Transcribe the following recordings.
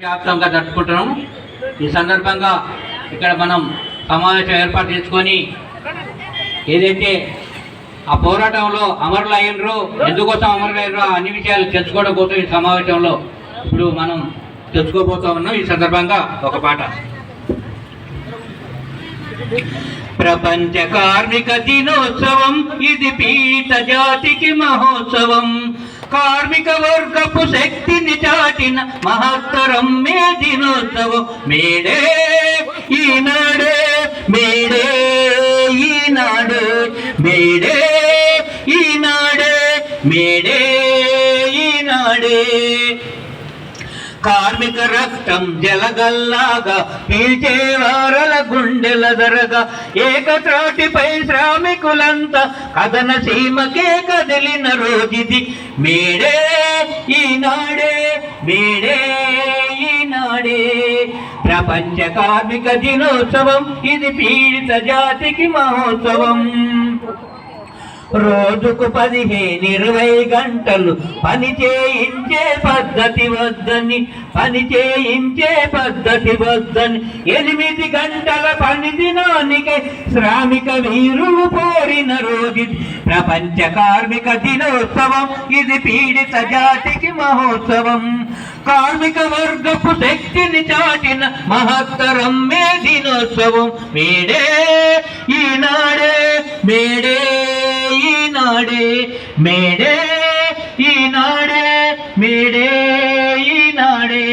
వ్యాప్తంగా జరుపుకుంటున్నాము. ఈ సందర్భంగా ఇక్కడ మనం సమావేశం ఏర్పాటు చేసుకొని ఏదైతే ఆ పోరాటంలో అమరులు అయినరో, ఎందుకోసం అమరులు అయినరో అన్ని విషయాలు తెలుసుకోవడం కోసం ఈ సమావేశంలో ఇప్పుడు మనం తెలుసుకోబోతా ఉన్నాం. ఈ సందర్భంగా ఒక పాట. ప్రపంచ కార్మిక దినోత్సవం ఇది పీడిత జాతికి మహోత్సవం. కార్మిక వర్గపు శక్తిని చాటిన మహత్తరం మే దినోత్సవం. మేడే ఈనాడే, మేడే ఈనాడే, మేడే ఈనాడే, మేడే ఈనాడే. కార్మిక రక్తం జలగల్లాగా పీల్చే వారల గుండెల దరగా ఏకత్రాటిపై శ్రామికులంతా కథన సీమకే కదిలిన రోజుది. మేడే ఈనాడే, మేడే ఈనాడే. ప్రపంచ కార్మిక దినోత్సవం ఇది పీడిత జాతికి మహోత్సవం. రోజుకు 15-20 గంటలు పని చేయించే పద్ధతి వద్దని, పని చేయించే పద్ధతి వద్దని 8 గంటల పని దినానికి శ్రామిక వీరులు కోరిన రోజు ప్రపంచ కార్మిక దినోత్సవం. ఇది పీడిత జాతికి మహోత్సవం. కార్మిక వర్గపు శక్తిని చాటిన మహత్తరం మే దినోత్సవం. మేడే ఈనాడే, మేడే ఈనాడే, మేడే ఈనాడే, మేడే ఈనాడే.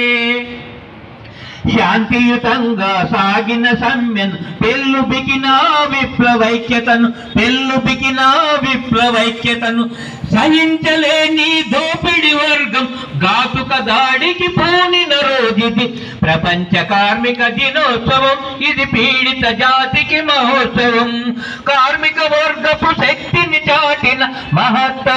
శాంతియుతంగా సాగిన సమ్మెను పెళ్ళుబికిన విప్లవైక్యతను, పెళ్ళుబికిన విప్లవైక్యతను సహించలేని దోపిడి వర్గం ఘాతుక దాడికి పూనిన రోజుది ప్రపంచ కార్మిక దినోత్సవం. ఇది పీడిత జాతికి మహోత్సవం. కార్మిక వర్గపు శక్తిని చాటిన మహత్త